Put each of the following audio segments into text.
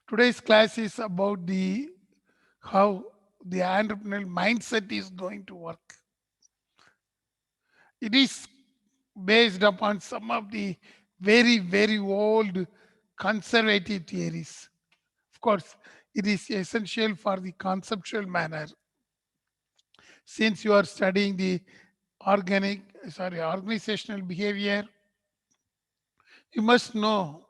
Today's class is about the how the entrepreneurial mindset is going to work. It is based upon some of the very old conservative theories. Of course, it is essential for the conceptual manner. Since you are studying the organizational behavior, you must know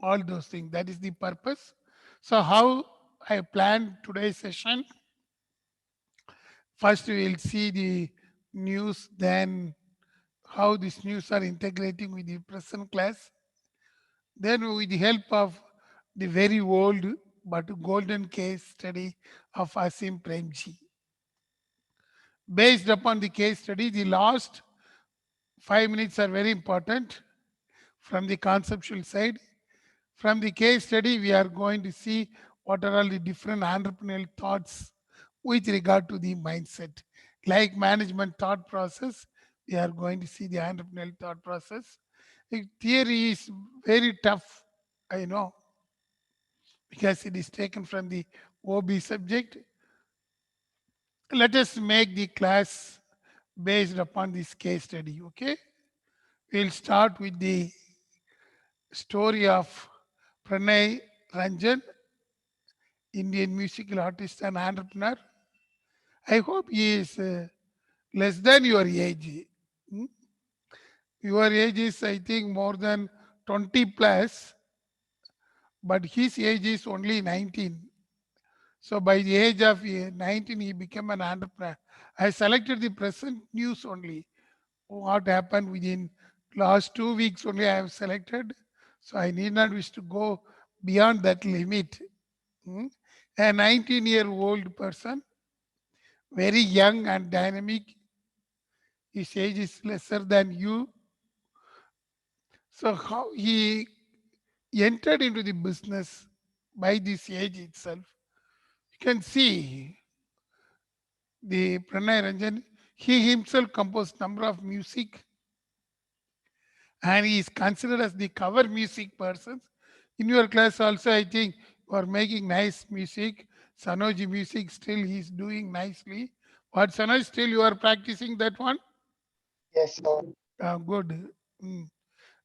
all those things. That is the purpose. So, how I planned today's session. First, we will see the news, then how these news are integrating with the present class. Then, with the help of the very old but golden case study of Asim Premji. Based upon the case study, the last 5 minutes are very important from the conceptual side. From the case study, we are going to see what are all the different entrepreneurial thoughts with regard to the mindset. Like management thought process, we are going to see the entrepreneurial thought process. The theory is very tough, I know, because it is taken from the OB subject. Let us make the class based upon this case study, okay? We'll start with the story of Pranay Ranjan, Indian musical artist and entrepreneur. I hope he is less than your age. Hmm? Your age is, I think, more than 20 plus, but his age is only 19. So by the age of 19, he became an entrepreneur. I selected the present news only. What happened within last 2 weeks only I have selected. So I need not wish to go beyond that limit. Hmm? A 19-year-old person, very young and dynamic. His age is lesser than you. So how he entered into the business by this age itself. You can see the Pranay Ranjan, he himself composed number of music and he is considered as the cover music person. In your class also, I think you are making nice music. Sanoji music still he is doing nicely. But Sanoj, still you are practicing that one? Yes, sir. Good. Mm.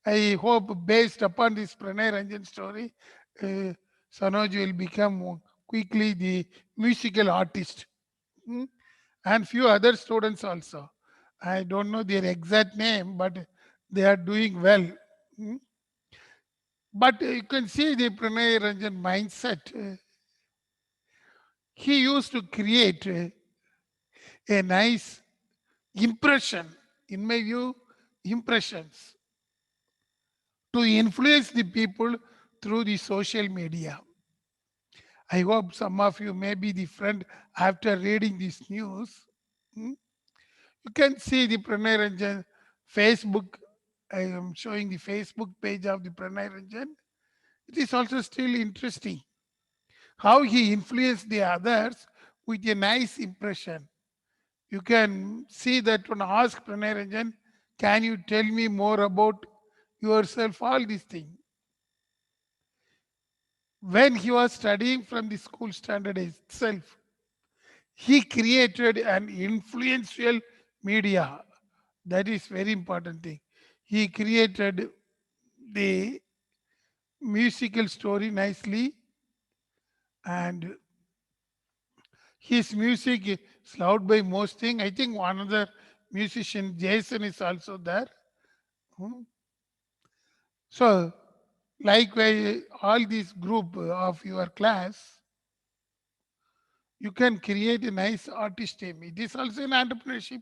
I hope based upon this Pranay Ranjan story, uh, Sanoj will become quickly the musical artist. Mm. And few other students also. I don't know their exact name, but they are doing well. Mm. But you can see the Pranay Ranjan mindset. He used to create a nice impression, in my view, impressions to influence the people through the social media. I hope some of you may be the friend after reading this news. Hmm, you can see the Pranay Ranjan Facebook. I am showing the Facebook page of the Pranay Ranjan. It is also still interesting how he influenced the others with a nice impression. You can see that when I ask Pranay Ranjan, can you tell me more about yourself? All these things. When he was studying from the school standard itself, he created an influential media. That is very important thing. He created the musical story nicely and his music is loved by most thing. I think one other musician, Jason, is also there. Hmm. So, likewise, all this group of your class, you can create a nice artist team. It is also an entrepreneurship.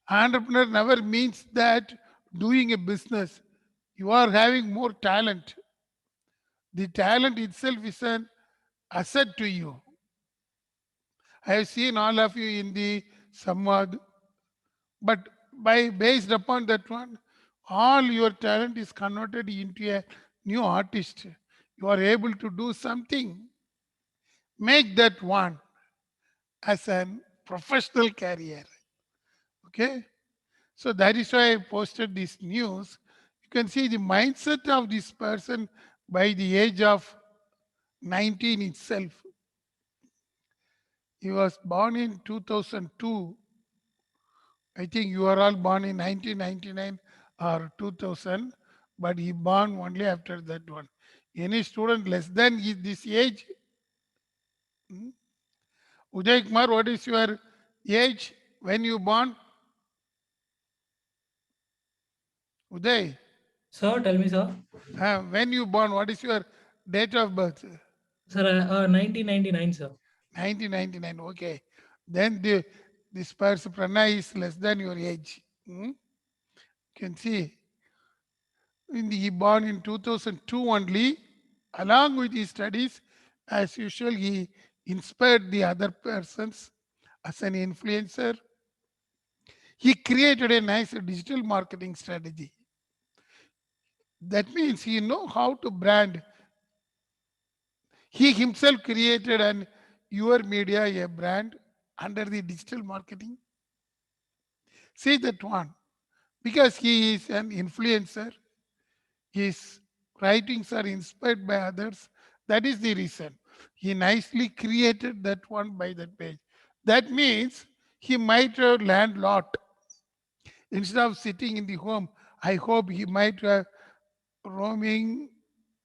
Entrepreneur never means that doing a business, you are having more talent. The talent itself is an asset to you. I have seen all of you in the Samvad, but by based upon that one, all your talent is converted into a new artist. You are able to do something. Make that one as a professional career. Okay. So that is why I posted this news. You can see the mindset of this person by the age of 19 itself. He was born in 2002. I think you are all born in 1999 or 2000, but he born only after that one. Any student less than this age? Hmm? Uday Kumar, what is your age when you born? Uday, Sir, tell me, sir. when you born, what is your date of birth? Sir, 1999, sir. 1999. Okay. Then this person Pranay is less than your age. You can see he born in 2002 only. Along with his studies, as usual, he inspired the other persons as an influencer. He created a nice digital marketing strategy. That means he know how to brand. He himself created an your media a brand under the digital marketing. See that one. Because he is an influencer, his writings are inspired by others. That is the reason. He nicely created that one by that page. That means he might have learned a lot. Instead of sitting in the home, I hope he might have roaming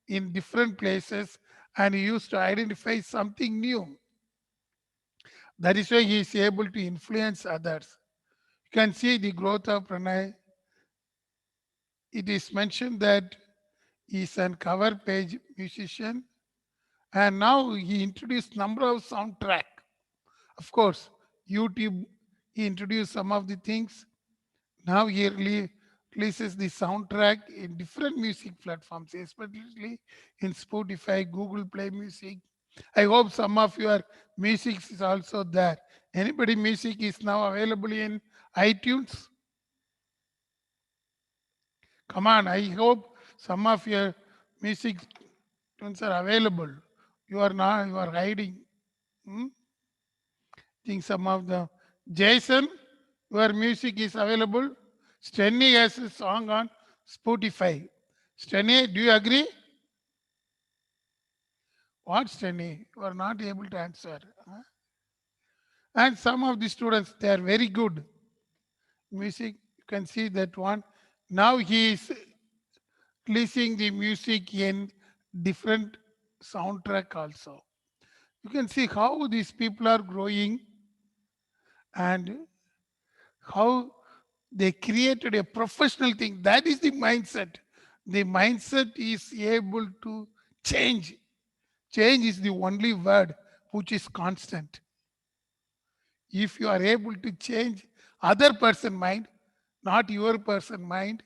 in different places and he used to identify something new. That is why he is able to influence others. You can see the growth of Pranay. It is mentioned that he is an cover page musician and now he introduced number of soundtrack. Of course, YouTube, he introduced some of the things. Now he releases the soundtrack in different music platforms, especially in Spotify, Google Play Music. I hope some of your music is also there. Anybody music is now available in iTunes? Come on, I hope some of your music tunes are available. You are hiding. Hmm? Think some of the Jason, your music is available. Stenny has a song on Spotify. Stenny, do you agree? What Stenny? You are not able to answer. Huh? And some of the students, they are very good. Music, you can see that one. Now he is releasing the music in different soundtrack also. You can see how these people are growing and how they created a professional thing. That is the mindset. The mindset is able to change. Change is the only word which is constant. If you are able to change other person mind, not your person mind,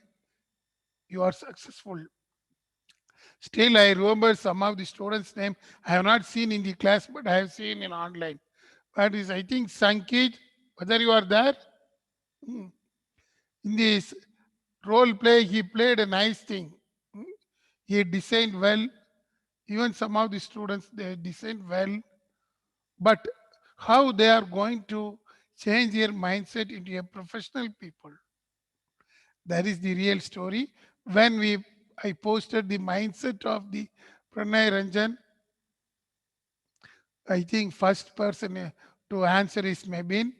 you are successful. Still, I remember some of the students' name. I have not seen in the class, but I have seen in online. That is, I think, Sankit. Whether you are there? Hmm. In this role play, he played a nice thing. Hmm. He designed well. Even some of the students, they designed well. But how they are going to change their mindset into a professional people? That is the real story. When I posted the mindset of the Pranay Ranjan, I think first person to answer is Mebin.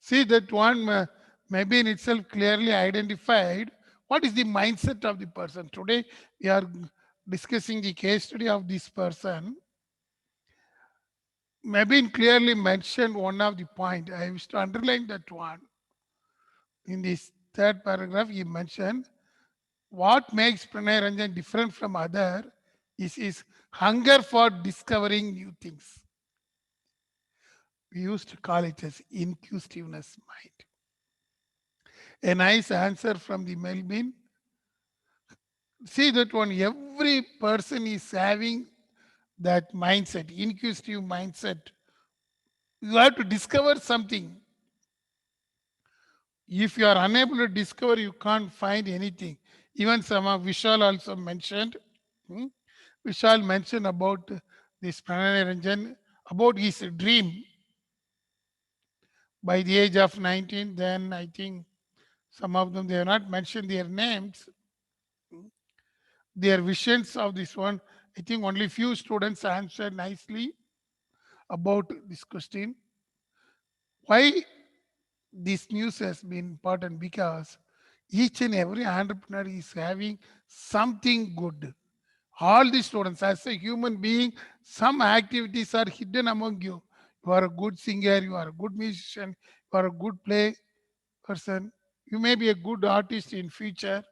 See that one Mebin itself clearly identified what is the mindset of the person. Today we are discussing the case study of this person. Mebin clearly mentioned one of the point. I wish to underline that one. In this third paragraph, he mentioned what makes Pranay Ranjan different from other is his hunger for discovering new things. We used to call it as inquisitiveness mind. A nice answer from the Melvin. See that one, every person is having that mindset, inquisitive mindset. You have to discover something. If you are unable to discover, you can't find anything. Even some of Vishal also mentioned. Vishal mentioned about this Pranay Ranjan, about his dream by the age of 19. Then I think some of them, they have not mentioned their names. Their visions of this one, I think only few students answered nicely about this question. Why this news has been important? Because each and every entrepreneur is having something good. All the students, as a human being, some activities are hidden among you. You are a good singer, you are a good musician, you are a good play person. You may be a good artist in future.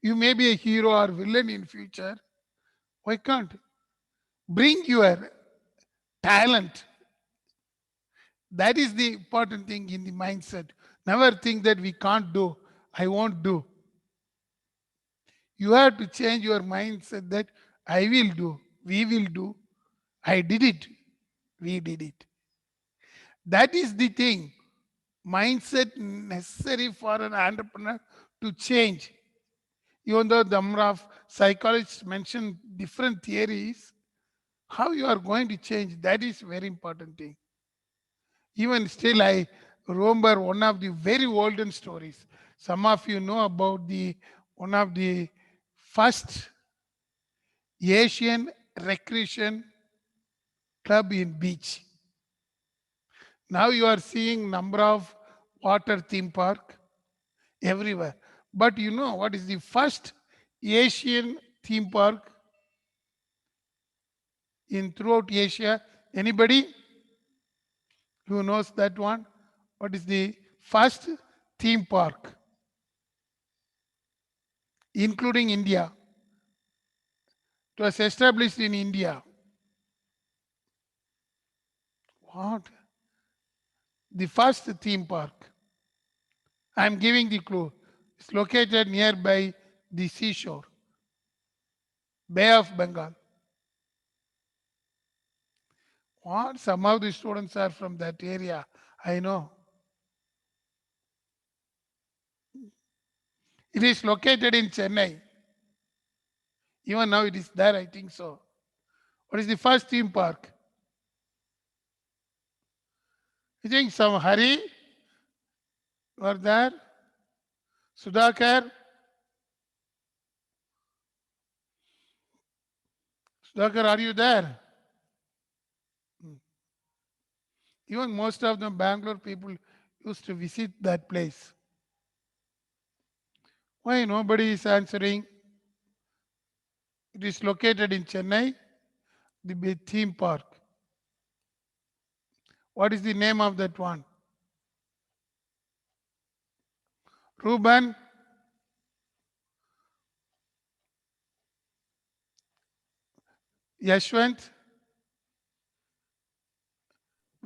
You may be a hero or villain in future. Why can't bring your talent? That is the important thing in the mindset. Never think that we can't do, I won't do. You have to change your mindset that I will do, we will do, I did it, we did it. That is the thing. Mindset necessary for an entrepreneur to change. Even though the number of psychologists mention different theories, how you are going to change, that is very important thing. Even still, I remember one of the very olden stories. Some of you know about the one of the first Asian recreation club in beach. Now you are seeing number of water theme park everywhere. But you know what is the first Asian theme park in throughout Asia? Anybody who knows that one? What is the first theme park, including India? It was established in India. What? The first theme park. I am giving the clue. It's located nearby the seashore, Bay of Bengal. What? Some of the students are from that area. I know. It is located in Chennai. Even now it is there, I think so. What is the first theme park? I think some Hari were there. Sudhakar. Sudhakar, are you there? Even most of the Bangalore people used to visit that place. Why nobody is answering? It is located in Chennai, the big theme park. What is the name of that one? Ruben? Yashwant?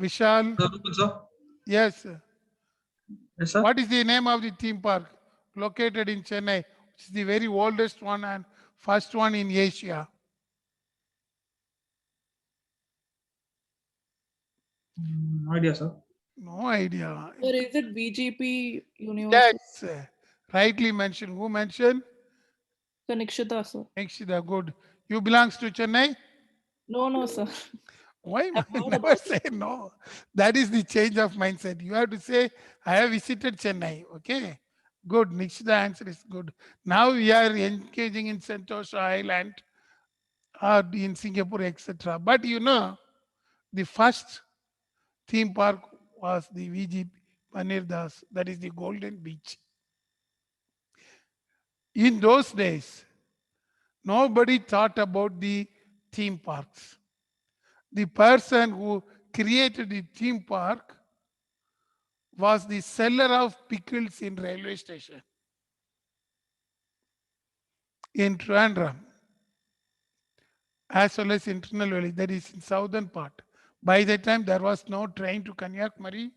Vishal? Sir? Yes. Yes, sir. What is the name of the theme park located in Chennai? Which is the very oldest one and first one in Asia. Idea, sir. No idea. Or is it BGP University? Yes. Rightly mentioned. Who mentioned? So Nikshita, sir. Nikshita, good. You belongs to Chennai? No, sir. Why I've heard never about say no? That is the change of mindset. You have to say, I have visited Chennai. Okay. Good. Nikshita answer is good. Now we are engaging in Sentosa Island or in Singapore, etc. But you know, the first theme park was the VG Panirdas, that is the Golden Beach. In those days, nobody thought about the theme parks. The person who created the theme park was the seller of pickles in railway station in Trivandrum, as well as in Tirunelveli, that is in southern part. By that time, there was no train to Kanyakumari.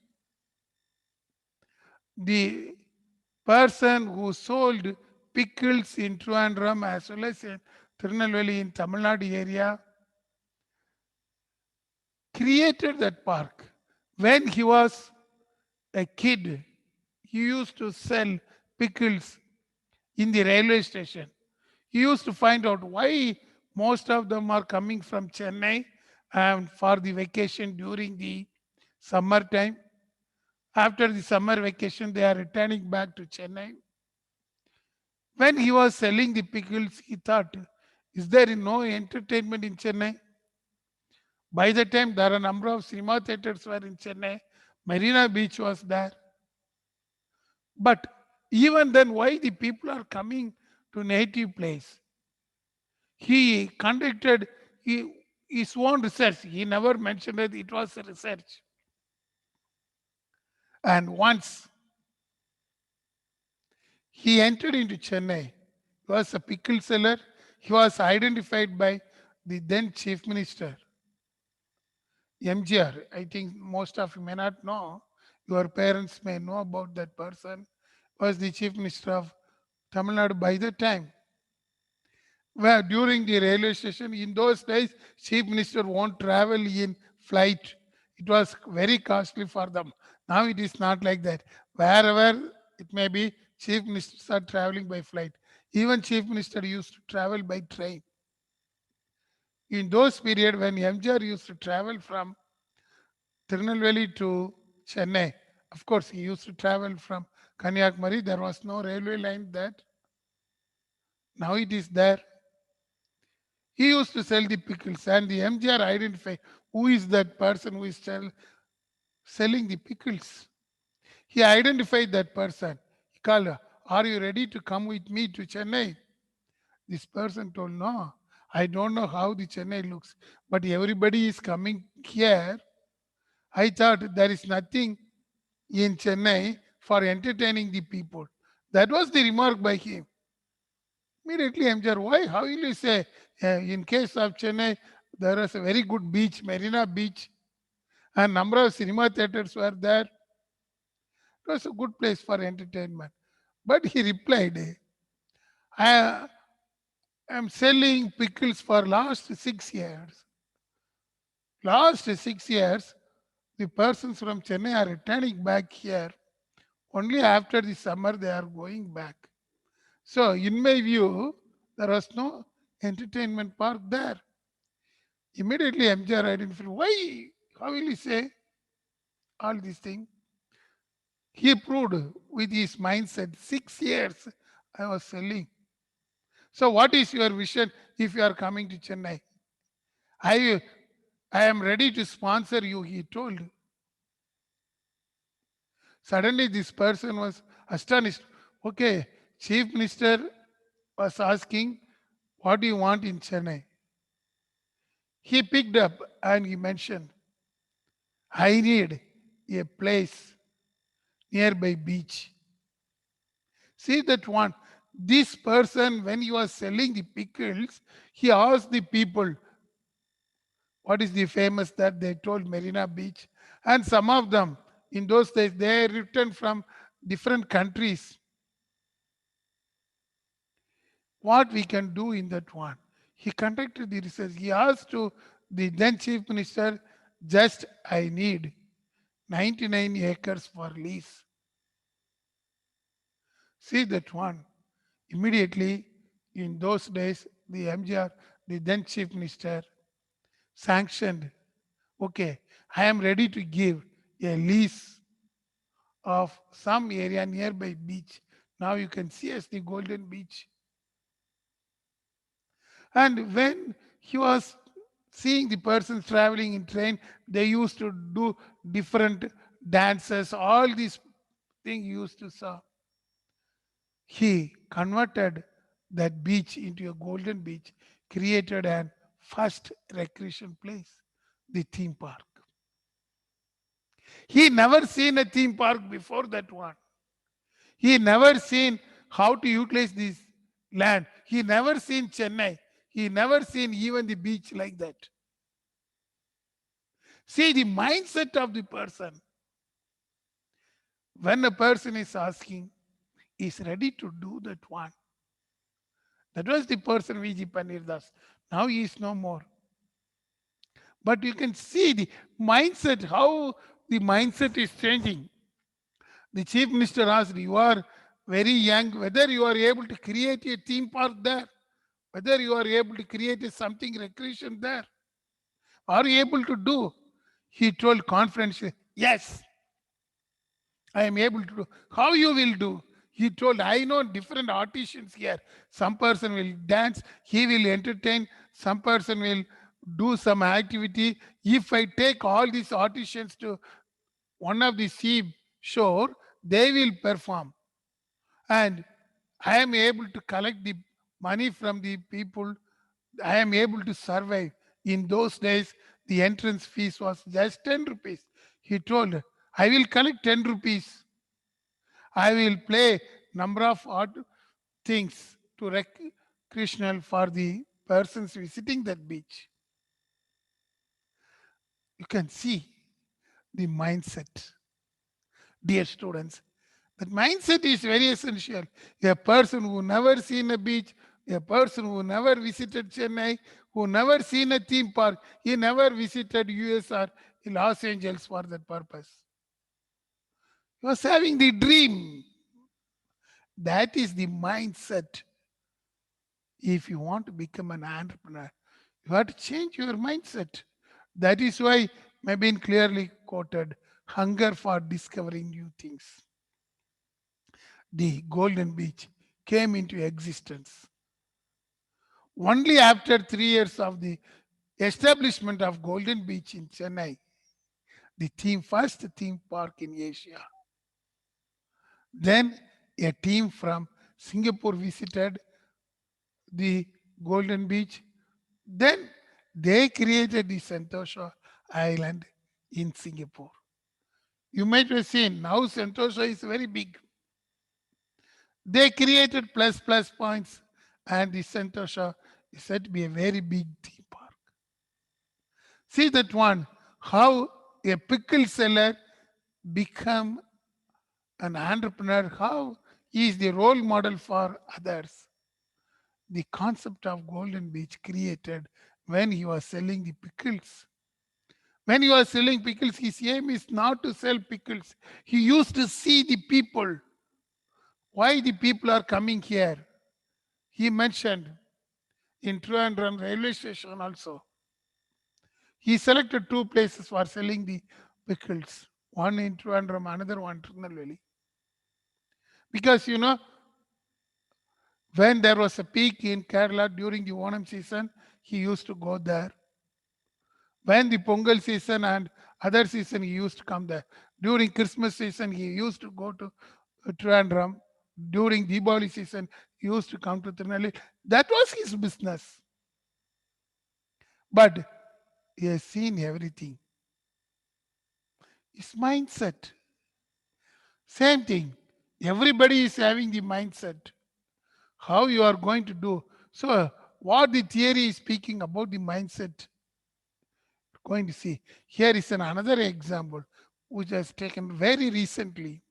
The person who sold pickles in Trivandrum as well as in Tirunelveli in Tamil Nadu area created that park. When he was a kid, he used to sell pickles in the railway station. He used to find out why most of them are coming from Chennai and for the vacation during the summer time. After the summer vacation, they are returning back to Chennai. When he was selling the pickles, he thought, Is there no entertainment in Chennai? By the time there are a number of cinema theaters were in Chennai, Marina Beach was there. But even then, why the people are coming to native place? He conducted his own research. He never mentioned that it was a research. And once he entered into Chennai, he was a pickle seller. He was identified by the then chief minister, MGR. I think most of you may not know. Your parents may know about that person. Was the chief minister of Tamil Nadu by the time. Where during the railway station, in those days, chief minister won't travel in flight. It was very costly for them. Now it is not like that. Wherever it may be, chief ministers are traveling by flight. Even chief minister used to travel by train. In those period when MGR used to travel from Tirunelveli to Chennai, of course he used to travel from Kanyakumari. There was no railway line there. Now it is there. He used to sell the pickles, and the MGR identified who is that person who is selling the pickles. He identified that person. He called, "Are you ready to come with me to Chennai?" This person told, "No, I don't know how the Chennai looks, but everybody is coming here. I thought there is nothing in Chennai for entertaining the people." That was the remark by him. Immediately MGR, why? How will you say, in case of Chennai, there is a very good beach, Marina Beach, and number of cinema theaters were there. It was a good place for entertainment. But he replied, I am selling pickles for last 6 years. Last 6 years, the persons from Chennai are returning back here. Only after the summer they are going back. So in my view, there was no entertainment park there. Immediately MGR identified, why? How will he say all these things? He proved with his mindset, 6 years I was selling. So what is your vision if you are coming to Chennai? I am ready to sponsor you, he told. Suddenly this person was astonished. Okay, chief minister was asking, what do you want in Chennai? He picked up and he mentioned, I need a place nearby beach. See that one. This person, when he was selling the pickles, he asked the people, what is the famous that they told Marina Beach? And some of them, in those days, they returned from different countries. What we can do in that one? He conducted the research. He asked to the then chief minister, just I need 99 acres for lease. See that one. Immediately, in those days, the MGR, the then chief minister, sanctioned, okay, I am ready to give a lease of some area nearby beach. Now you can see as the Golden Beach. And when he was seeing the persons traveling in train, they used to do different dances, all these things he used to saw. He converted that beach into a golden beach, created an first recreation place, the theme park. He never seen a theme park before that one. He never seen how to utilize this land. He never seen Chennai. He never seen even the beach like that. See the mindset of the person. When a person is asking, is ready to do that one. That was the person V.G. Panir Das. Now he is no more. But you can see the mindset, how the mindset is changing. The chief minister asked, you are very young, whether you are able to create a theme park there, whether you are able to create a something recreation there. Are you able to do? He told confidentially, yes, I am able to do. How you will do? He told, I know different artisans here. Some person will dance, he will entertain, some person will do some activity. If I take all these artisans to one of the sea shore, they will perform. And I am able to collect the money from the people. I am able to survive. In those days, the entrance fees was just 10 rupees. He told, I will collect 10 rupees. I will play number of art things to recreational for the persons visiting that beach. You can see the mindset. Dear students, that mindset is very essential. A person who never seen a beach, a person who never visited Chennai, who never seen a theme park, he never visited US or Los Angeles for that purpose. He was having the dream. That is the mindset. If you want to become an entrepreneur, you have to change your mindset. That is why Mabin clearly quoted, hunger for discovering new things. The Golden Beach came into existence only after 3 years of the establishment of Golden Beach in Chennai, the first theme park in Asia. Then a team from Singapore visited the Golden Beach. Then they created the Sentosa Island in Singapore. You might have seen now Sentosa is very big. They created plus points, and the Sentosa is said to be a very big theme park. See that one, how a pickle seller become an entrepreneur, how he is the role model for others. The concept of Golden Beach created when he was selling the pickles. When he was selling pickles, his aim is not to sell pickles. He used to see the people. Why the people are coming here? He mentioned in Trivandrum railway station also. He selected 2 places for selling the pickles. One in Trivandrum, another one in Tirunelveli. Because when there was a peak in Kerala during the Onam season, he used to go there. When the Pongal season and other season, he used to come there. During Christmas season, he used to go to Trivandrum. During Diwali season, he used to come to Tirunelveli. That was his business. But he has seen everything. His mindset. Same thing. Everybody is having the mindset. How you are going to do. So what the theory is speaking about the mindset. Going to see. Here is another example which has taken very recently.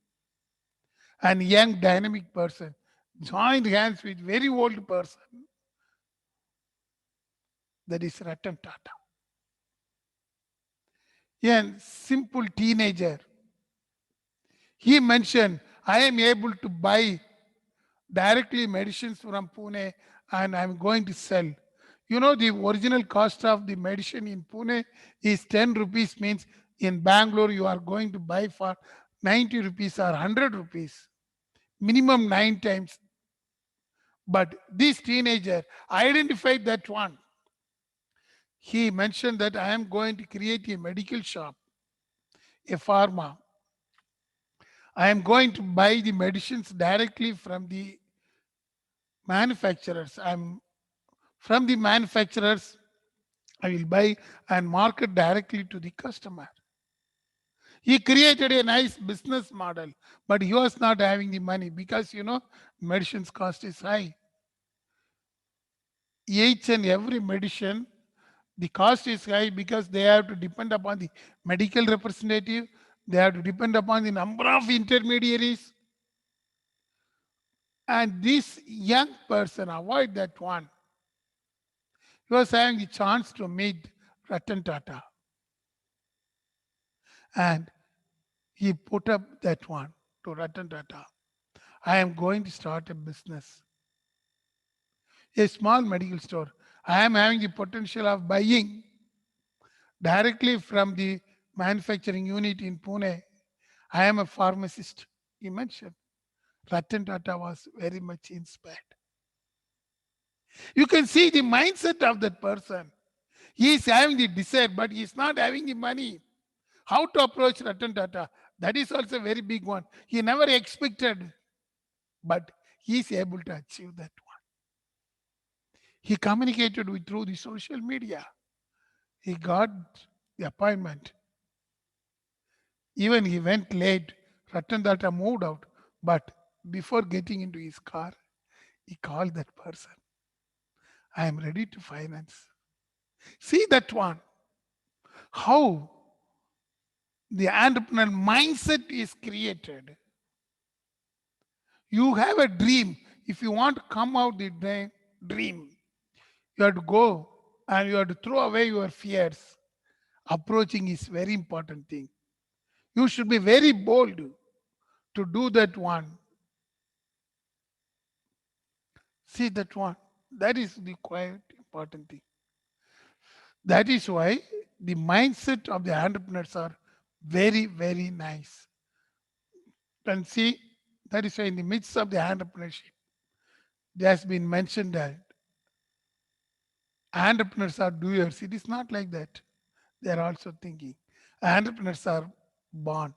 An young dynamic person joined hands with very old person. That is Ratan Tata. A simple teenager. He mentioned, I am able to buy directly medicines from Pune and I'm going to sell. The original cost of the medicine in Pune is 10 rupees, means in Bangalore you are going to buy for 90 rupees or 100 rupees. Minimum 9 times. But this teenager identified that one. He mentioned that I am going to create a medical shop, a pharma. I am going to buy the medicines directly from the manufacturers. From the manufacturers, I will buy and market directly to the customer. He created a nice business model, but he was not having the money because, medicines cost is high. Each and every medicine, the cost is high because they have to depend upon the medical representative. They have to depend upon the number of intermediaries. And this young person, avoid that one. He was having the chance to meet Ratan Tata. And he put up that one to Ratan Tata. I am going to start a business. A small medical store. I am having the potential of buying directly from the manufacturing unit in Pune. I am a pharmacist, he mentioned. Ratan Tata was very much inspired. You can see the mindset of that person. He is having the desire, but he is not having the money. How to approach Ratan Tata? That is also a very big one. He never expected, but he is able to achieve that one. He communicated with through the social media. He got the appointment. Even he went late. Ratan Tata moved out, but before getting into his car, he called that person. I am ready to finance. See that one. How the entrepreneurial mindset is created. You have a dream. If you want to come out the dream, you have to go and you have to throw away your fears. Approaching is very important thing. You should be very bold to do that one. See that one. That is the quite important thing. That is why the mindset of the entrepreneurs are very, very nice. And see, that is why in the midst of the entrepreneurship, there has been mentioned that entrepreneurs are doers. It is not like that. They are also thinking. Entrepreneurs are born,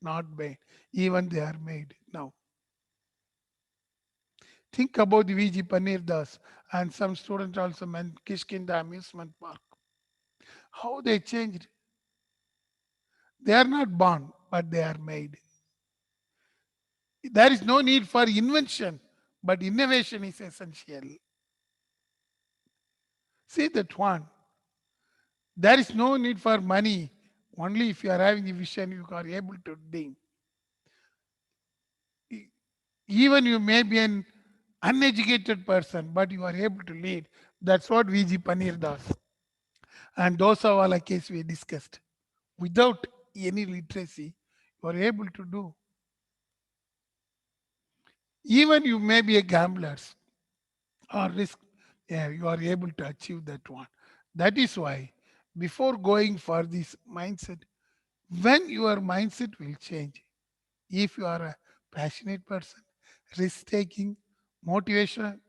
not made. Even they are made now. Think about the VG Paneer Das and some students also meant Kishkinda Amusement Park. How they changed. They are not born, but they are made. There is no need for invention, but innovation is essential. See that one. There is no need for money. Only if you are having the vision, you are able to do. Even you may be an uneducated person, but you are able to lead. That's what VG Paneer does. And Dosawala case we discussed. Without any literacy, you are able to do. Even you may be a gambler or risk, you are able to achieve that one. That is why before going for this mindset, when your mindset will change, if you are a passionate person, risk-taking, motivation,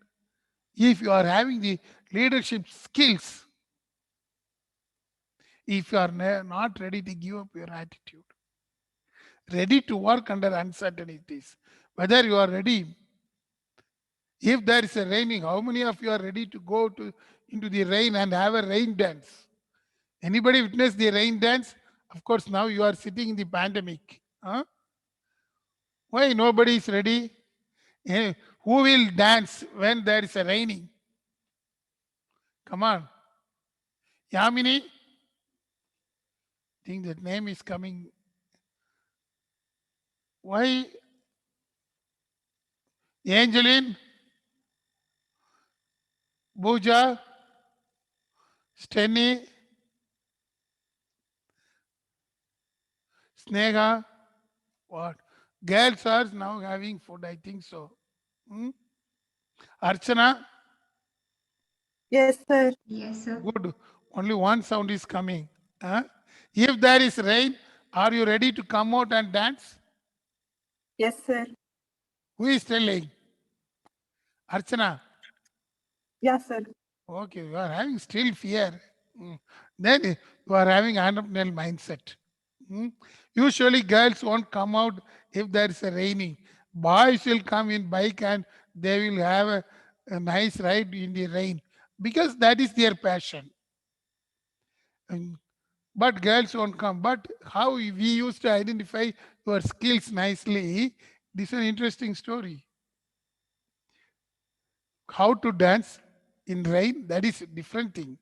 if you are having the leadership skills, if you are not ready to give up your attitude, ready to work under uncertainties, whether you are ready, if there is a raining, how many of you are ready to go into the rain and have a rain dance? Anybody witness the rain dance? Of course, now you are sitting in the pandemic. Huh? Why nobody is ready? Who will dance when there is a raining? Come on. Yamini? Think that name is coming. Why? Angeline? Booja? Steny? Sneha? What? Girls are now having food, I think so. Archana? Yes, sir. Yes, sir. Good. Only one sound is coming. Huh? If there is rain, are you ready to come out and dance? Yes, sir. Who is telling? Archana. Yes, sir. Okay, you are having still fear. Then you are having entrepreneurial mindset. Usually girls won't come out if there is a raining. Boys will come in bike and they will have a nice ride in the rain because that is their passion. But girls won't come. But how we used to identify your skills nicely, this is an interesting story. How to dance in rain, that is a different thing.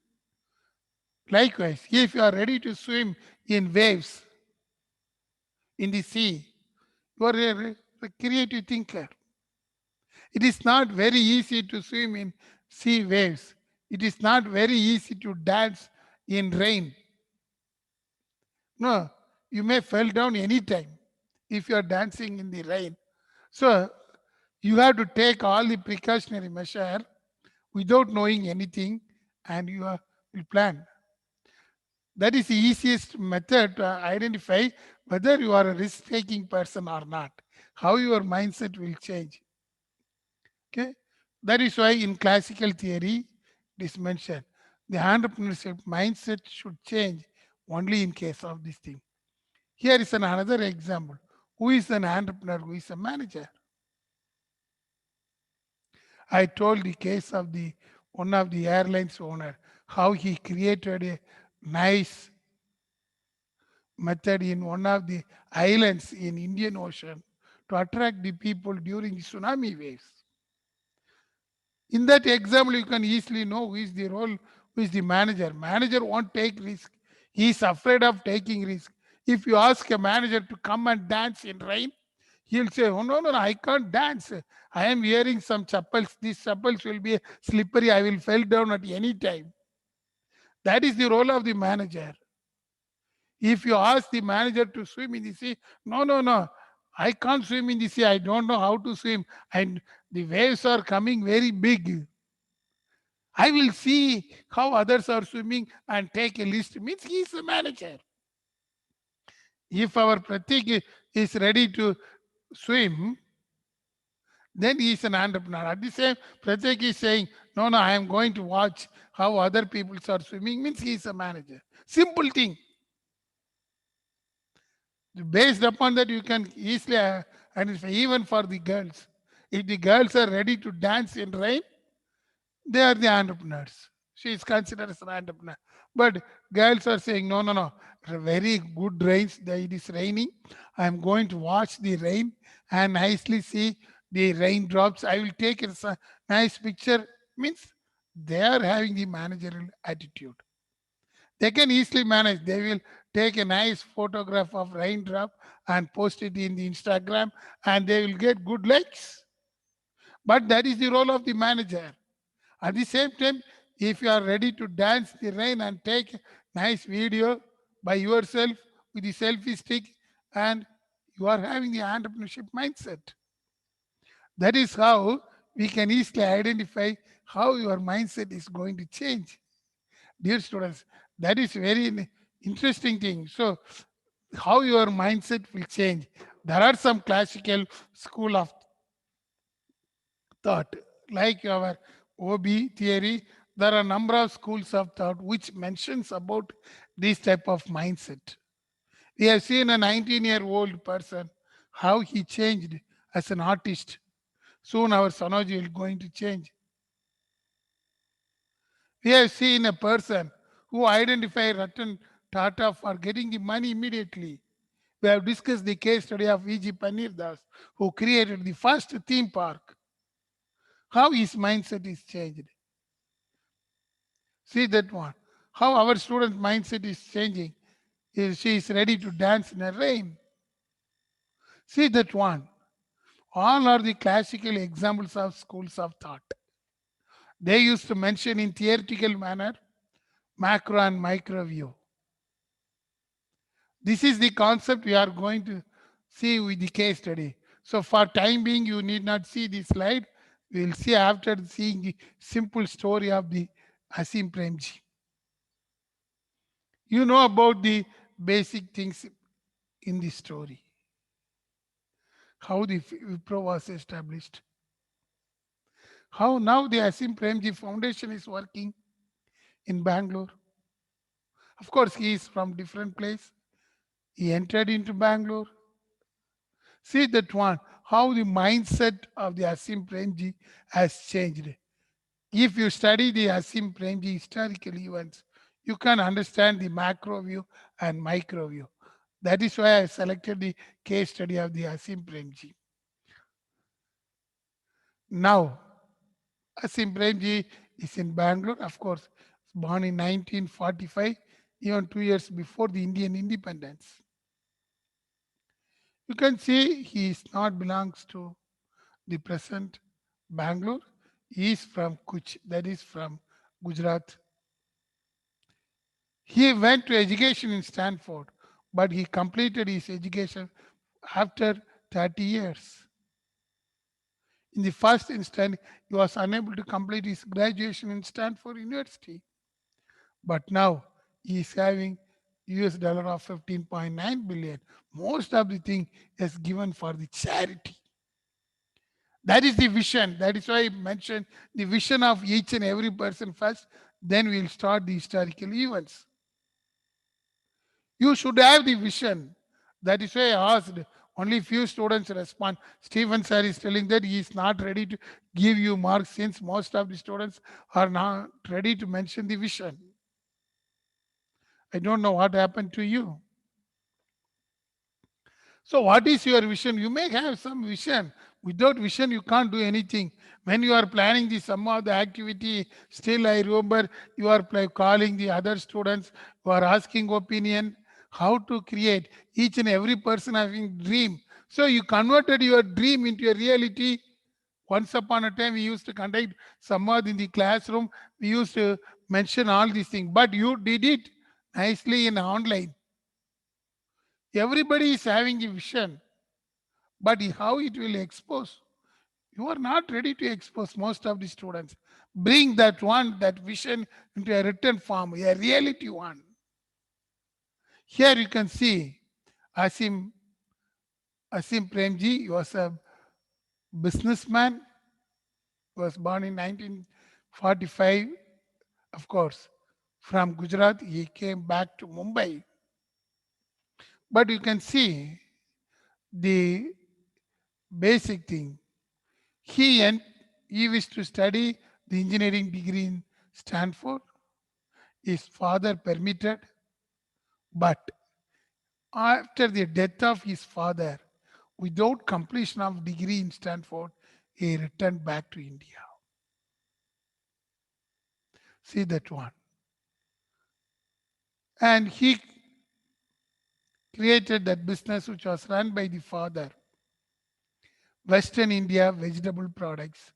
Likewise, if you are ready to swim in waves, in the sea, you are a creative thinker. It is not very easy to swim in sea waves. It is not very easy to dance in rain. No, you may fall down anytime if you are dancing in the rain. So you have to take all the precautionary measure without knowing anything and you will plan. That is the easiest method to identify whether you are a risk-taking person or not. how your mindset will change. Okay, that is why in classical theory it is mentioned the entrepreneurship mindset should change only in case of this thing. Here is another example. Who is an entrepreneur? Who is a manager? I told the case of the one of the airlines owner, how he created a nice method in one of the islands in Indian Ocean to attract the people during the tsunami waves. In that example, you can easily know who is the role, who is the manager. Manager won't take risk. He is afraid of taking risk. If you ask a manager to come and dance in rain, he'll say, oh, no, I can't dance. I am wearing some chappals. These chappals will be slippery. I will fall down at any time. That is the role of the manager. If you ask the manager to swim in the sea, no, I can't swim in the sea. I don't know how to swim. And the waves are coming very big. I will see how others are swimming and take a list. Means he is a manager. If our Pratik is ready to swim, then he is an entrepreneur. At the same, Pratik is saying, no, I am going to watch how other people are swimming, means he is a manager. Simple thing. Based upon that, you can easily identify, even for the girls. If the girls are ready to dance in rain, they are the entrepreneurs. She is considered as an entrepreneur. But girls are saying, no, very good rains. It is raining. I am going to watch the rain and nicely see the raindrops. I will take a nice picture. Means they are having the managerial attitude. They can easily manage. They will take a nice photograph of raindrop and post it in the Instagram, and they will get good likes. But that is the role of the manager. At the same time, if you are ready to dance the rain and take a nice video by yourself with the selfie stick, and you are having the entrepreneurship mindset. That is how we can easily identify how your mindset is going to change. Dear students, that is very interesting thing. So how your mindset will change. There are some classical school of thought, like our OB theory. There are a number of schools of thought which mentions about this type of mindset. We have seen a 19-year-old person, how he changed as an artist. Soon our Sanoji will going to change. We have seen a person who identified Ratan Tata for getting the money immediately. We have discussed the case study of V.G. Panirdas, who created the first theme park. How his mindset is changed. See that one. How our student mindset is changing. She is ready to dance in the rain. See that one. All are the classical examples of schools of thought. They used to mention in theoretical manner macro and micro view. This is the concept we are going to see with the case study. So for time being, you need not see this slide. We will see after seeing the simple story of the Asim Premji. You know about the basic things in the story. How the Wipro was established. How now the Asim Premji Foundation is working in Bangalore. Of course, he is from different place. He entered into Bangalore. See that one, how the mindset of the Asim Premji has changed. If you study the Asim Premji historical events, you can understand the macro view and micro view. That is why I selected the case study of the Asim Premji. Now, Asim Premji is in Bangalore, of course, born in 1945, even 2 years before the Indian independence. You can see he is not belongs to the present Bangalore. He is from Kuch, that is from Gujarat. He went to education in Stanford, but he completed his education after 30 years. In the first instance, he was unable to complete his graduation in Stanford University. But now he is having US dollar of 15.9 billion. Most of the thing is given for the charity. That is the vision. That is why I mentioned the vision of each and every person first. Then we'll start the historical events. You should have the vision. That is why I asked. Only few students respond. Stephen sir is telling that he is not ready to give you marks since most of the students are not ready to mention the vision. I don't know what happened to you. So what is your vision? You may have some vision. Without vision, you can't do anything. When you are planning the some of the activity, still I remember you are calling the other students who are asking opinion, how to create. Each and every person having dream. So you converted your dream into a reality. Once upon a time, we used to conduct samvad in the classroom. We used to mention all these things. But you did it nicely in online. Everybody is having a vision, but how it will expose? You are not ready to expose most of the students. Bring that one, that vision into a written form, a reality one. Here you can see Asim Premji, he was a businessman. He was born in 1945. Of course, from Gujarat, he came back to Mumbai. But you can see the basic thing. He wished to study the engineering degree in Stanford. His father permitted, but after the death of his father, without completion of degree in Stanford, he returned back to India. See that one. And he created that business which was run by the father, Western India Vegetable Products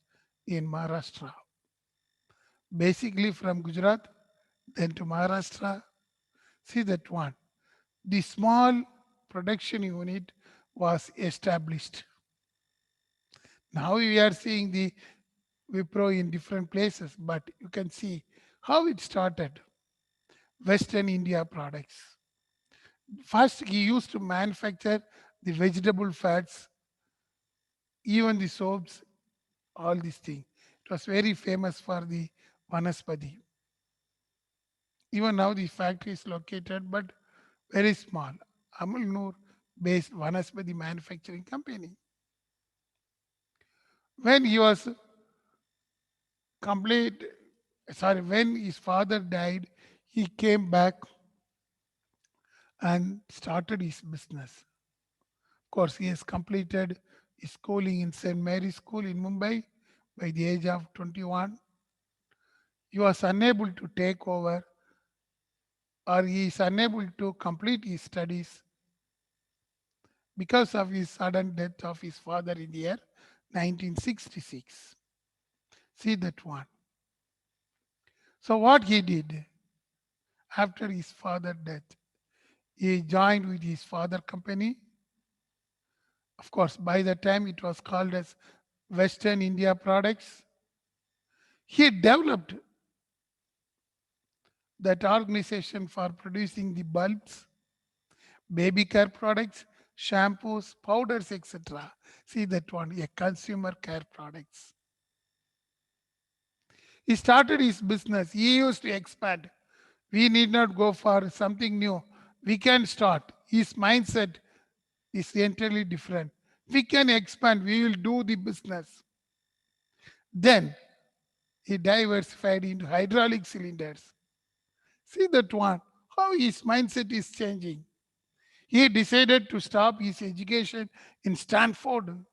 in Maharashtra. Basically from Gujarat, then to Maharashtra. See that one. The small production unit was established. Now we are seeing the Wipro in different places, but you can see how it started. Western India products. First, he used to manufacture the vegetable fats, even the soaps, all these things. It was very famous for the Vanaspati. Even now the factory is located, but very small. Amul Noor based Vanaspati manufacturing company. When he was when his father died, he came back and started his business. Of course, he has completed his schooling in St. Mary's School in Mumbai by the age of 21. He was unable to take over, or he is unable to complete his studies because of his sudden death of his father in the year 1966. See that one. So what he did after his father's death, he joined with his father company. Of course, by the time it was called as Western India Products. He developed that organization for producing the bulbs, baby care products, shampoos, powders, etc. See that one, a consumer care products. He started his business. He used to expand. We need not go for something new. We can start. His mindset is entirely different. We can expand. We will do the business. Then he diversified into hydraulic cylinders. See that one, how his mindset is changing. He decided to stop his education in Stanford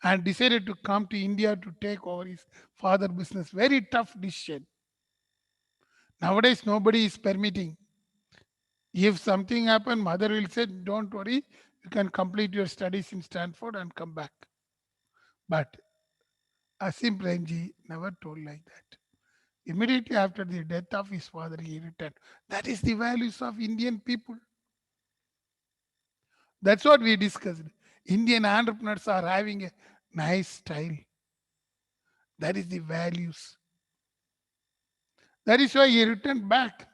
and decided to come to India to take over his father's business. Very tough decision. Nowadays, nobody is permitting. If something happens, mother will say, don't worry, you can complete your studies in Stanford and come back. But Asim Premji never told like that. Immediately after the death of his father, he returned. That is the values of Indian people. That's what we discussed. Indian entrepreneurs are having a nice style. That is the values. That is why he returned back.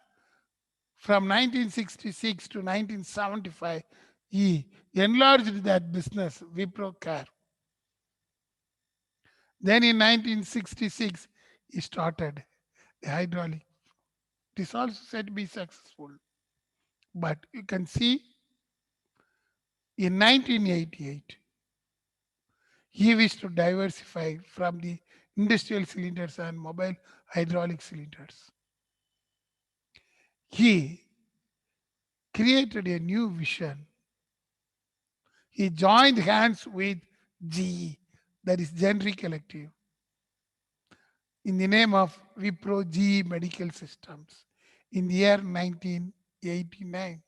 From 1966 to 1975, he enlarged that business, Wipro Care. Then in 1966, he started the hydraulic. It is also said to be successful. But you can see in 1988, he wished to diversify from the industrial cylinders and mobile hydraulic cylinders. He created a new vision. He joined hands with GE, that is Generic Elective, in the name of Wipro GE Medical Systems in the year 1989,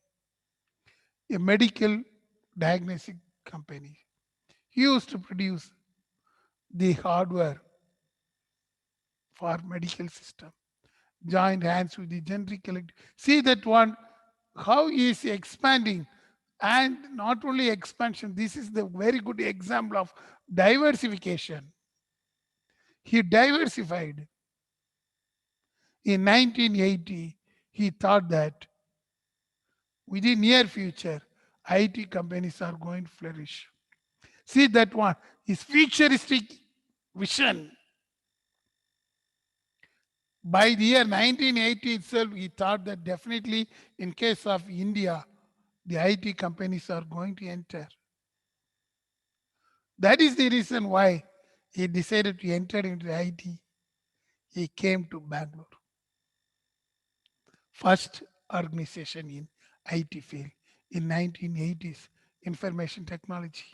a medical diagnostic company. He used to produce the hardware for medical system, joined hands with the Generic Elective. See that one, how he is expanding, and not only expansion, this is the very good example of diversification. He diversified. In 1980, he thought that within near future, IT companies are going to flourish. See that one, his futuristic vision. By the year 1980 itself, he thought that definitely in case of India, the IT companies are going to enter. That is the reason why he decided to enter into IT. He came to Bangalore. First organization in IT field in 1980s, information technology.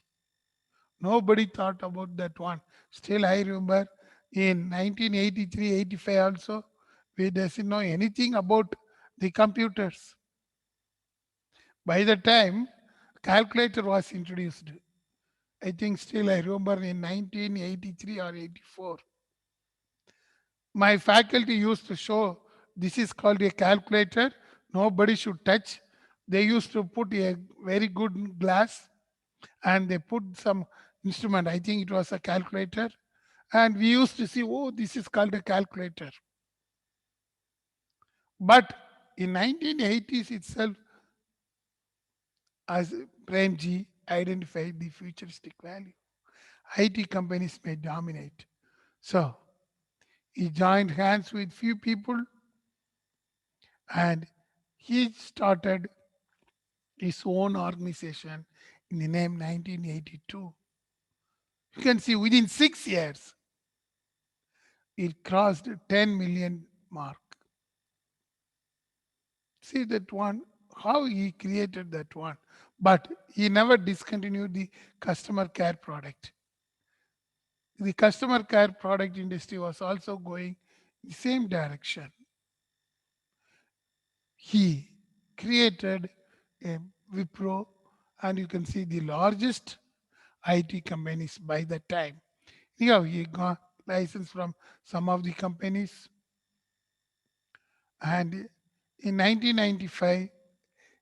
Nobody thought about that one. Still, I remember in 1983-85 also, we doesn't know anything about the computers. By the time calculator was introduced, I think still I remember in 1983 or 84, my faculty used to show this is called a calculator. Nobody should touch. They used to put a very good glass and they put some instrument. I think it was a calculator. And we used to see, oh, this is called a calculator. But in 1980s itself, as Premji identified the futuristic value, IT companies may dominate. So he joined hands with few people and he started his own organization in the name 1982. You can see within 6 years, it crossed 10 million mark. See that one, how he created that one. But he never discontinued the customer care product. The customer care product industry was also going the same direction. He created a Wipro, and you can see the largest IT companies by that time. Here he got license from some of the companies. And in 1995,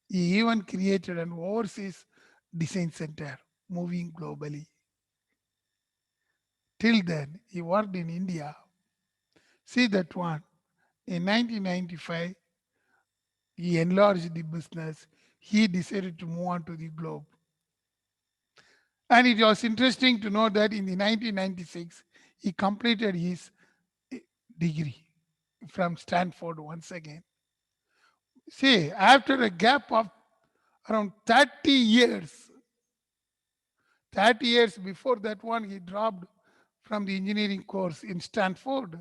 he even created an overseas design center, moving globally. Till then, he worked in India. See that one. In 1995, he enlarged the business. He decided to move on to the globe. And it was interesting to know that in the 1996, he completed his degree from Stanford once again. See, after a gap of around 30 years, 30 years before that one, he dropped from the engineering course in Stanford.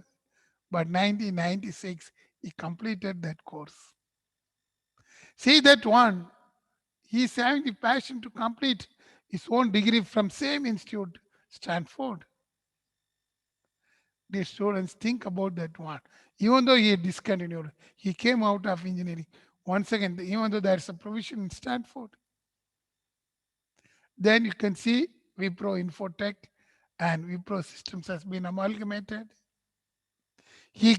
But 1996, he completed that course. See that one, he's having the passion to complete his own degree from same institute, Stanford. The students think about that one. Even though he discontinued, he came out of engineering. Once again, even though there's a provision in Stanford. Then you can see Wipro Infotech and Wipro Systems has been amalgamated. He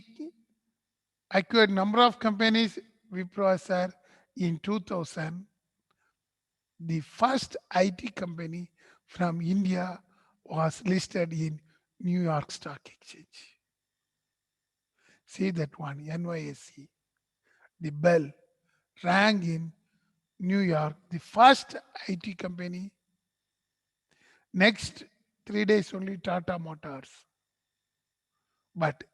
acquired number of companies. Wipro SR in 2000, the first IT company from India was listed in New York Stock Exchange. See that one, NYSE. The bell rang in New York, the first IT company. Next 3 days only Tata Motors. But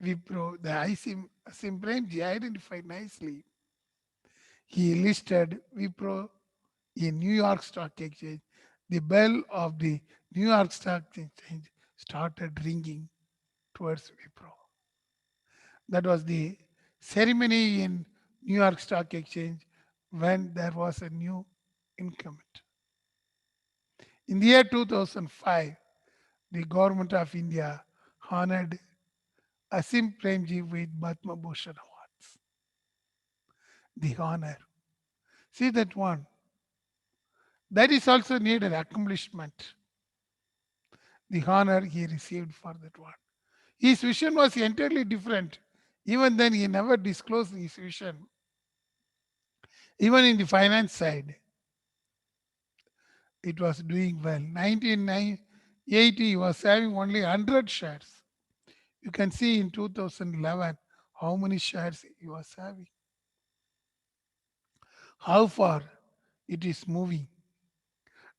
Wipro, the Asim Premji identified nicely. He listed Wipro in New York Stock Exchange. The bell of the New York Stock Exchange started ringing towards Wipro. That was the ceremony in New York Stock Exchange when there was a new incumbent. In the year 2005, the government of India honored Asim Premji with Padma Bhushan Awards. The honor. See that one. That is also needed accomplishment. The honor he received for that one. His vision was entirely different. Even then, he never disclosed his vision. Even in the finance side, it was doing well. 1980, he was having only 100 shares. You can see in 2011 how many shares he was having. How far it is moving.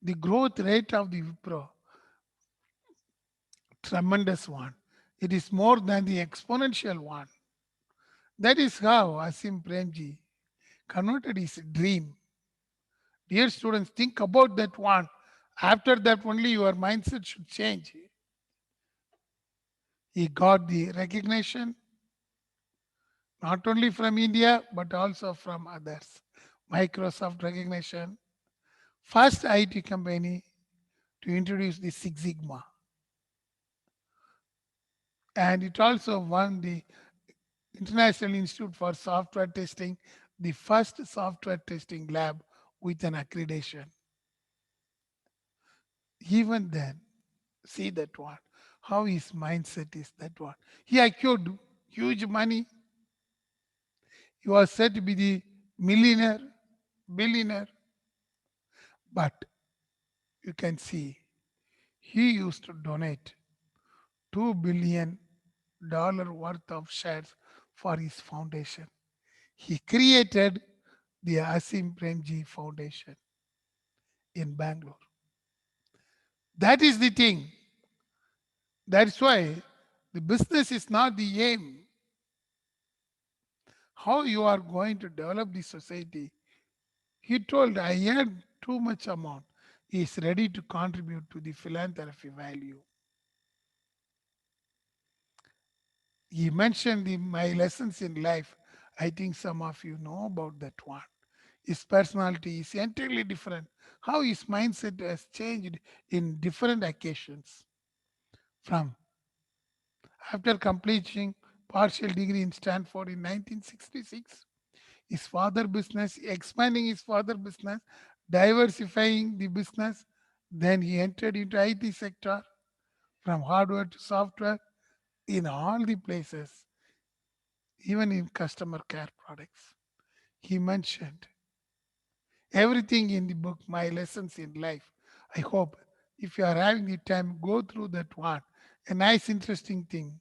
The growth rate of the Wipro, tremendous one. It is more than the exponential one. That is how Asim Premji converted his dream. Dear students, think about that one. After that, only your mindset should change. He got the recognition not only from India but also from others. Microsoft recognition, first IT company to introduce the Six Sigma. And it also won the International Institute for Software Testing, the first software testing lab with an accreditation. Even then, see that one, how his mindset is that one. He acquired huge money. He was said to be the millionaire, billionaire. But you can see he used to donate $2 billion worth of shares for his foundation. He created the Asim Premji Foundation in Bangalore. That is the thing. That's why the business is not the aim. How you are going to develop the society. He told, I earned too much amount. He is ready to contribute to the philanthropy value. He mentioned my lessons in life. I think some of you know about that one. His personality is entirely different. How his mindset has changed in different occasions. From after completing partial degree in Stanford in 1966, his father business, expanding his father business, diversifying the business. Then he entered into IT sector, from hardware to software, in all the places, even in customer care products. He mentioned everything in the book, My Lessons in Life. I hope if you are having the time, go through that one. A nice, interesting thing.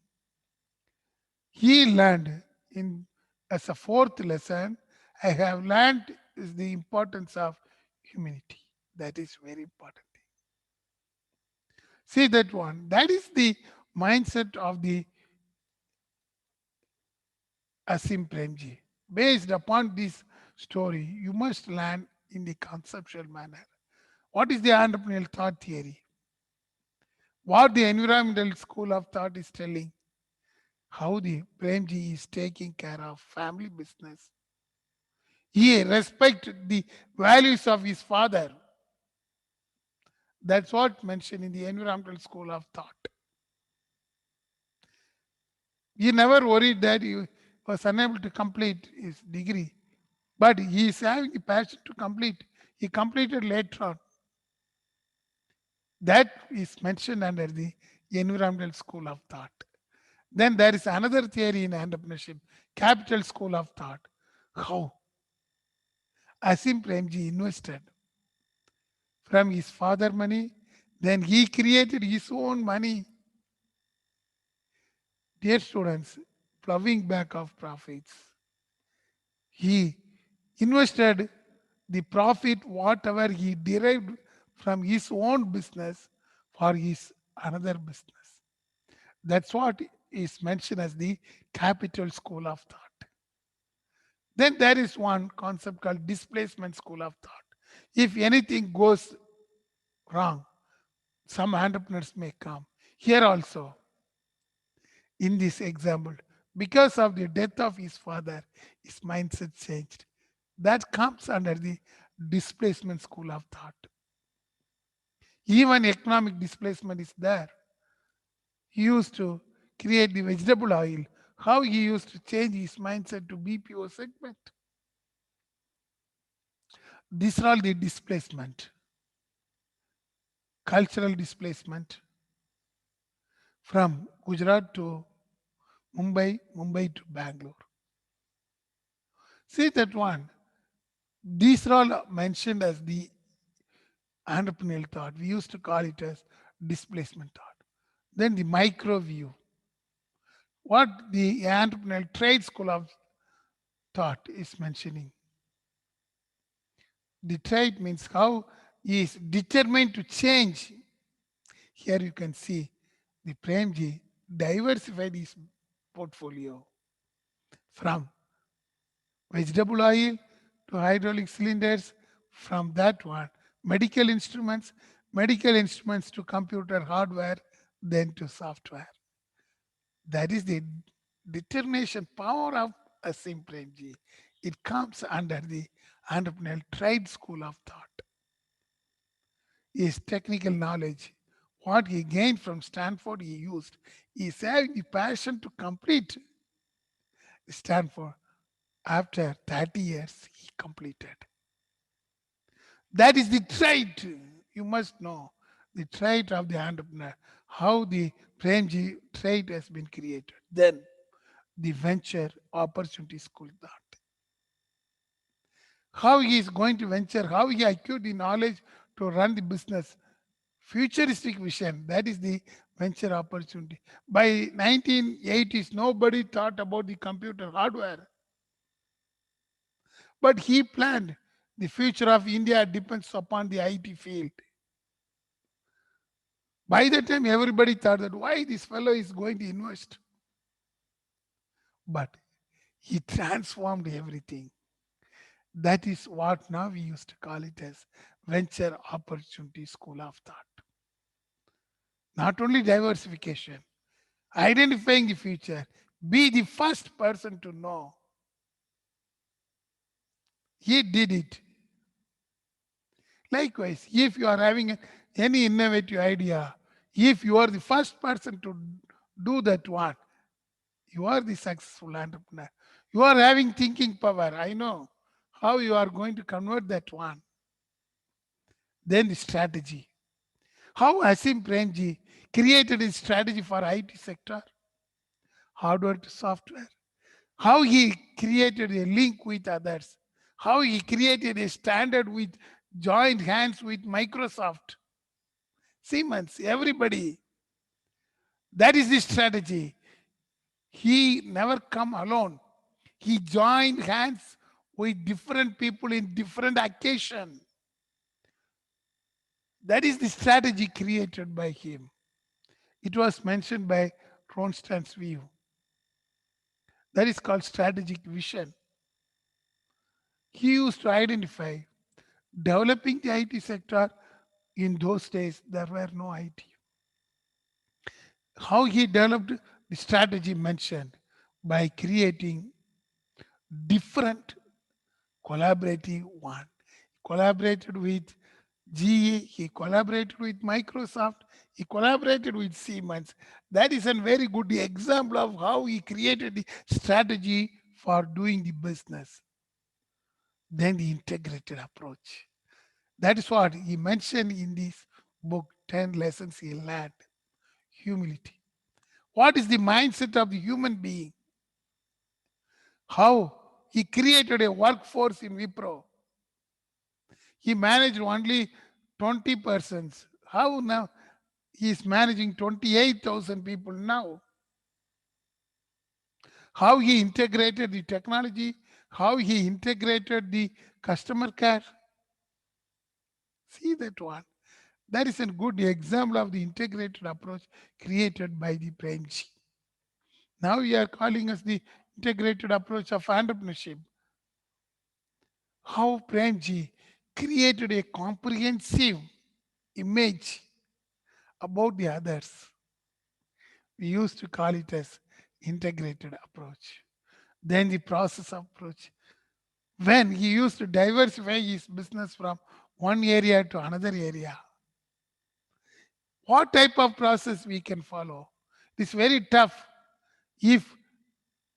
He learned in as a fourth lesson, I have learned is the importance of humility. That is very important thing. See that one. That is the mindset of the Asim Premji. Based upon this story, you must learn in the conceptual manner. What is the entrepreneurial thought theory? What the environmental school of thought is telling? How the Premji is taking care of family business. He respects the values of his father. That's what mentioned in the environmental school of thought. He never worried that he was unable to complete his degree, but he is having a passion to complete. He completed later on. That is mentioned under the environmental school of thought. Then there is another theory in entrepreneurship, capital school of thought. How Asim Premji invested from his father money, then he created his own money. Dear students, plowing back of profits. He invested the profit, whatever he derived from his own business, for his another business. That's what is mentioned as the capital school of thought. Then there is one concept called displacement school of thought. If anything goes wrong, some entrepreneurs may come. Here also, in this example, because of the death of his father, his mindset changed. That comes under the displacement school of thought. Even economic displacement is there. He used to create the vegetable oil. How he used to change his mindset to BPO segment. These are all the displacement. Cultural displacement from Gujarat to Mumbai, Mumbai to Bangalore. See that one. These are all mentioned as the entrepreneurial thought. We used to call it as displacement thought. Then the micro view. What the entrepreneurial trade school of thought is mentioning. The trade means how he is determined to change. Here you can see the Premji diversified his portfolio from vegetable oil to hydraulic cylinders, from that one, medical instruments to computer hardware, then to software. That is the determination power of Asim Premji. It comes under the entrepreneurial trade school of thought. His technical knowledge, what he gained from Stanford, he used. He is having the passion to complete Stanford. After 30 years, he completed. That is the trait. You must know the trait of the entrepreneur, how the Premji trait has been created. Then the venture opportunity school thought. How he is going to venture, how he acquired the knowledge to run the business. Futuristic vision, that is the venture opportunity. By 1980s, nobody thought about the computer hardware. But he planned the future of India depends upon the IT field. By that time, everybody thought that why this fellow is going to invest. But he transformed everything. That is what now we used to call it as venture opportunity school of thought. Not only diversification, identifying the future, be the first person to know. He did it. Likewise, if you are having any innovative idea, if you are the first person to do that one, you are the successful entrepreneur. You are having thinking power. I know how you are going to convert that one. Then the strategy. How Asim Premji created his strategy for IT sector, hardware to software. How he created a link with others. How he created a standard with joined hands with Microsoft, Siemens, everybody. That is the strategy. He never come alone. He joined hands with different people in different occasion. That is the strategy created by him. It was mentioned by Ronstadt's view. That is called strategic vision. He used to identify developing the IT sector. In those days, there were no IT. How he developed the strategy mentioned by creating different collaborative one. Collaborated with GE, he collaborated with Microsoft, he collaborated with Siemens. That is a very good example of how he created the strategy for doing the business. Then the integrated approach. That is what he mentioned in this book, 10 Lessons He Learned. Humility. What is the mindset of the human being? How he created a workforce in Wipro. He managed only 20 persons. How now he is managing 28,000 people now? How he integrated the technology, how he integrated the customer care. See that one. That is a good example of the integrated approach created by the Premji. Now we are calling us the integrated approach of entrepreneurship. How Premji created a comprehensive image about the others. We used to call it as integrated approach. Then the process approach. When he used to diversify his business from one area to another area. What type of process we can follow? It's very tough. If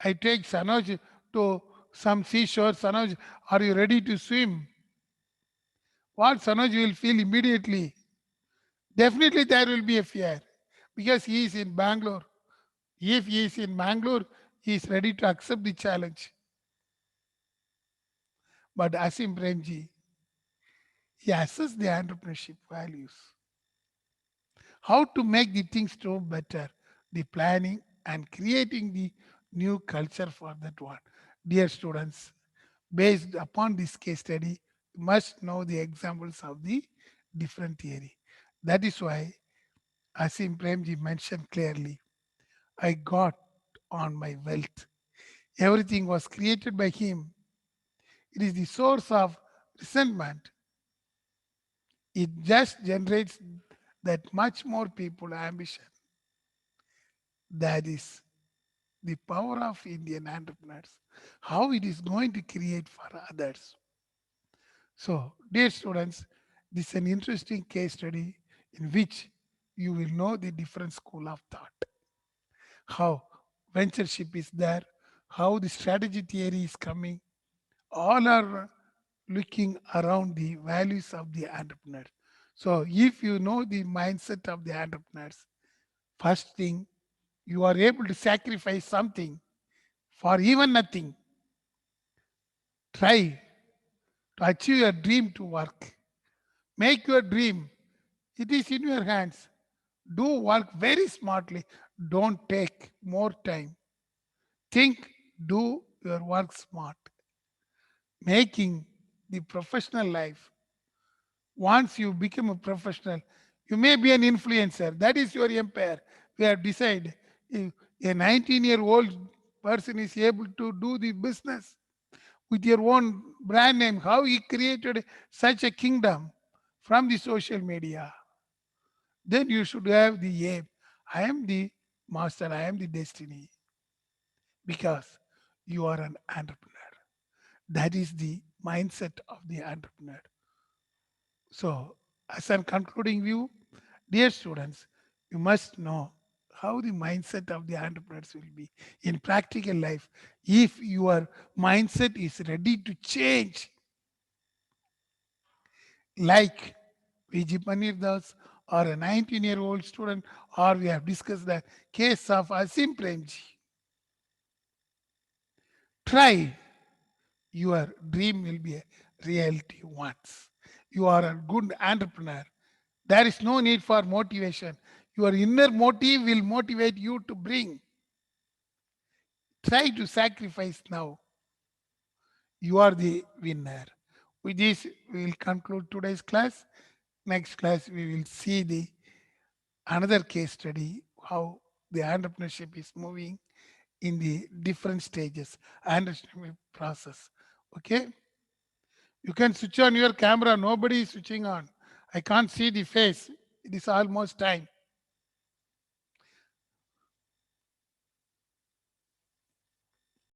I take Sanoj to some seashore, Sanoj, are you ready to swim? What Sanoj will feel immediately? Definitely there will be a fear because he is in Bangalore. If he is in Bangalore, he is ready to accept the challenge. But Asim Premji, he assessed the entrepreneurship values. How to make the things to better, the planning and creating the new culture for that one. Dear students, based upon this case study, you must know the examples of the different theory. That is why Asim Premji mentioned clearly, I got on my wealth. Everything was created by him. It is the source of resentment. It just generates that much more people ambition. That is the power of Indian entrepreneurs, how it is going to create for others. So, dear students, this is an interesting case study in which you will know the different school of thought. How ventureship is there, how the strategy theory is coming, all are looking around the values of the entrepreneur. So if you know the mindset of the entrepreneurs, first thing, you are able to sacrifice something for even nothing. Try to achieve your dream to work. Make your dream. It is in your hands. Do work very smartly. Don't take more time. Think, do your work smart. Making the professional life. Once you become a professional, you may be an influencer. That is your empire. We have decided if a 19-year-old person is able to do the business with your own brand name, how he created such a kingdom from the social media. Then you should have the aim. I am the master, I am the destiny. Because you are an entrepreneur. That is the mindset of the entrepreneur. So, as a concluding view, dear students, you must know how the mindset of the entrepreneurs will be in practical life. If your mindset is ready to change, like V.G. Panir Das or a 19-year-old student, or we have discussed the case of Asim Premji. Try, your dream will be a reality once. You are a good entrepreneur. There is no need for motivation. Your inner motive will motivate you to bring. Try to sacrifice now. You are the winner. With this, we will conclude today's class. Next class, we will see the another case study, how the entrepreneurship is moving in the different stages, entrepreneurship process. Okay? You can switch on your camera. Nobody is switching on. I can't see the face. It is almost time.